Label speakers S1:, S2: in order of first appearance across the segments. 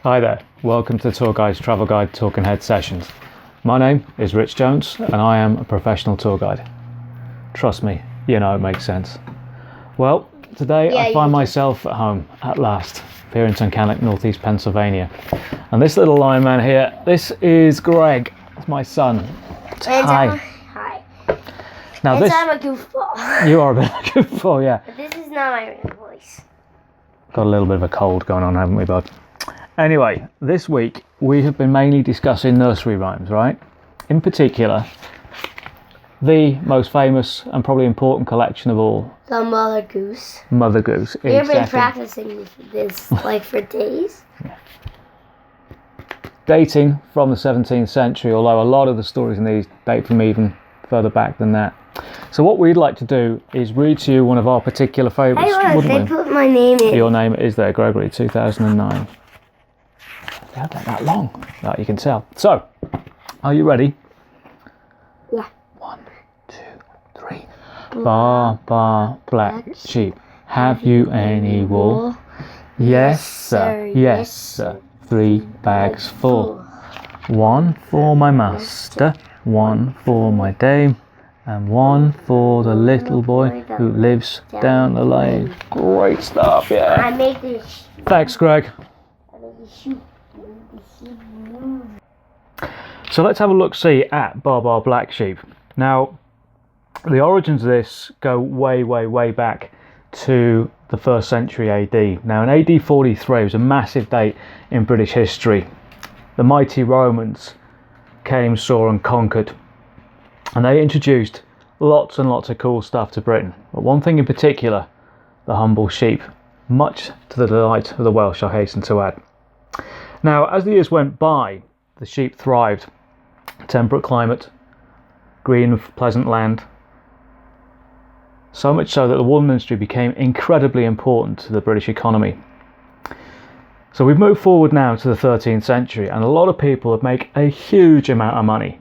S1: Hi there, welcome to Tour Guide's Travel Guide Talking Head Sessions. My name is Rich Jones and I am a professional tour guide. Trust me, you know it makes sense. Well, today I find myself at home at last, here in Tunkhannock, northeast Pennsylvania. And this little lion man here, this is Greg, it's my son. Hi.
S2: Hi.
S1: Now
S2: I'm a goofball.
S1: You are a bit of a goofball, yeah.
S2: But this is not my real voice.
S1: Got a little bit of a cold going on, haven't we, bud? Anyway, this week we have been mainly discussing nursery rhymes, right? In particular, the most famous and probably important collection of all.
S2: The Mother Goose.
S1: Mother Goose, exactly.
S2: We've been practicing this like for days.
S1: Yeah. Dating from the 17th century, although a lot of the stories in these date from even further back than that. So what we'd like to do is read to you one of our particular favourites,
S2: They put my name in.
S1: Your name is there, Gregory, 2009. They had that long, that you can tell. So, are you ready?
S2: Yeah.
S1: 1, 2, 3. Baa Baa Black Sheep, have you any wool? Yes, sir. Yes, sir. 3 bags full. 1 for my master, 1 for my dame, and 1 for the little boy who lives down the lane. Great stuff, yeah.
S2: I made this.
S1: Thanks, Greg. So let's have a look-see at Baa Baa Black Sheep. Now, the origins of this go way back to the 1st century AD. Now, in AD 43 was a massive date in British history. The mighty Romans came, saw and conquered. And they introduced lots and lots of cool stuff to Britain. But one thing in particular, the humble sheep, much to the delight of the Welsh, I hasten to add. Now, as the years went by, the sheep thrived. Temperate climate, green, pleasant land. So much so that the wool industry became incredibly important to the British economy. So we've moved forward now to the 13th century, and a lot of people have made a huge amount of money,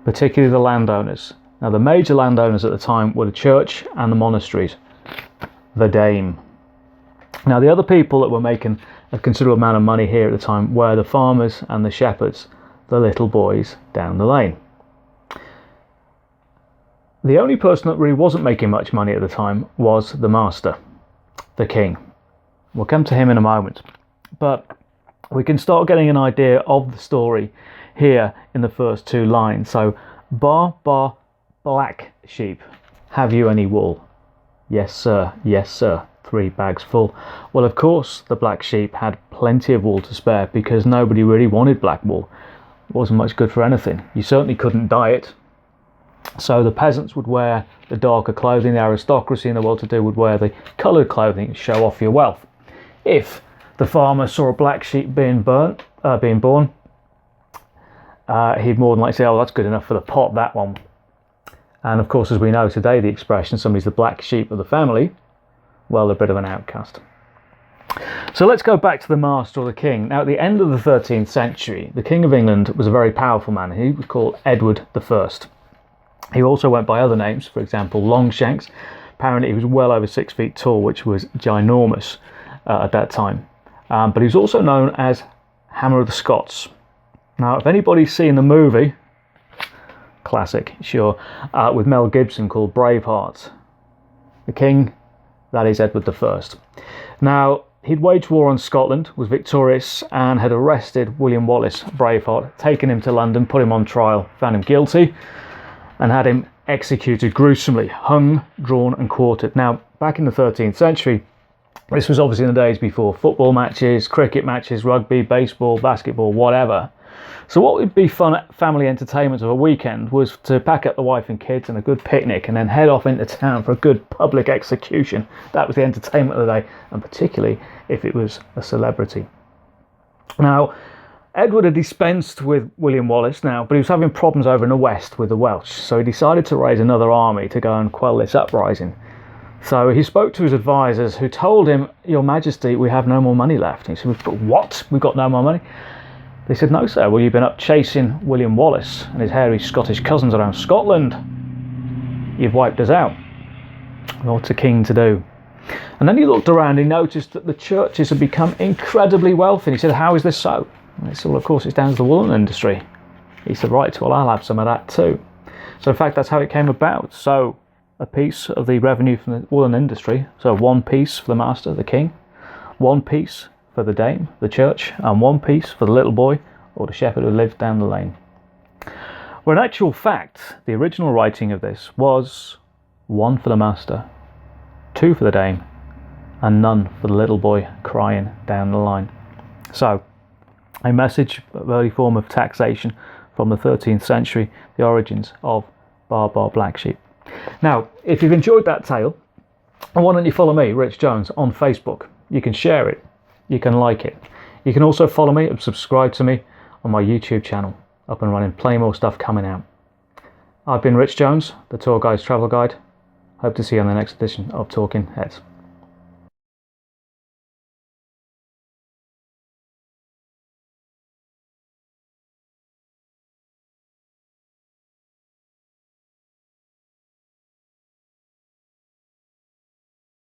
S1: particularly the landowners. Now, the major landowners at the time were the church and the monasteries, the dame. Now, the other people that were making a considerable amount of money here at the time were the farmers and the shepherds, the little boys down the lane. The only person that really wasn't making much money at the time was the master, the king. We'll come to him in a moment, but we can start getting an idea of the story here in the first 2 lines. So, Baa Baa Black Sheep, have you any wool? Yes sir, 3 bags full. Well, of course the black sheep had plenty of wool to spare, because nobody really wanted black wool. It wasn't much good for anything. You certainly couldn't dye it. So the peasants would wear the darker clothing, the aristocracy and the well-to-do would wear the coloured clothing to show off your wealth. If the farmer saw a black sheep being born, he'd more than likely say, oh, that's good enough for the pot, that one. And of course, as we know today, the expression, somebody's the black sheep of the family, well, they're a bit of an outcast. So let's go back to the master or the king. Now, at the end of the 13th century, the King of England was a very powerful man. He was called Edward I. He also went by other names, for example, Longshanks. Apparently, he was well over 6 feet tall, which was ginormous at that time. But he was also known as Hammer of the Scots. Now, if anybody's seen the movie, classic, sure, with Mel Gibson called Braveheart, the king, that is Edward I. Now, he'd waged war on Scotland, was victorious, and had arrested William Wallace, Braveheart, taken him to London, put him on trial, found him guilty, and had him executed gruesomely, hung, drawn and quartered. Now, back in the 13th century, this was obviously in the days before football matches, cricket matches, rugby, baseball, basketball, whatever. So what would be fun family entertainment of a weekend was to pack up the wife and kids and a good picnic and then head off into town for a good public execution. That was the entertainment of the day, and particularly if it was a celebrity. Now, Edward had dispensed with William Wallace now, but he was having problems over in the west with the Welsh, so he decided to raise another army to go and quell this uprising. So he spoke to his advisors, who told him, Your Majesty, we have no more money left. And he said, but what? We've got no more money? They said, no, sir. Well, you've been up chasing William Wallace and his hairy Scottish cousins around Scotland. You've wiped us out. What's a king to do? And then he looked around, he noticed that the churches had become incredibly wealthy. And he said, how is this so? And he said, well, of course, it's down to the woolen industry. He said, right, well, I'll have some of that too. So in fact, that's how it came about. So a piece of the revenue from the woolen industry, so one piece for the master, the king, one piece for the dame, the church, and one piece for the little boy or the shepherd who lived down the lane. Well, in actual fact, the original writing of this was one for the master, two for the dame, and none for the little boy crying down the line. So, a message of early form of taxation from the 13th century, the origins of Baa Baa Black Sheep. Now, if you've enjoyed that tale, why don't you follow me, Rich Jones, on Facebook? You can share it, you can like it. You can also follow me and subscribe to me on my YouTube channel. Up and running, plenty more stuff coming out. I've been Rich Jones, the Tour Guide's Travel Guide. Hope to see you on the next edition of Talking Heads.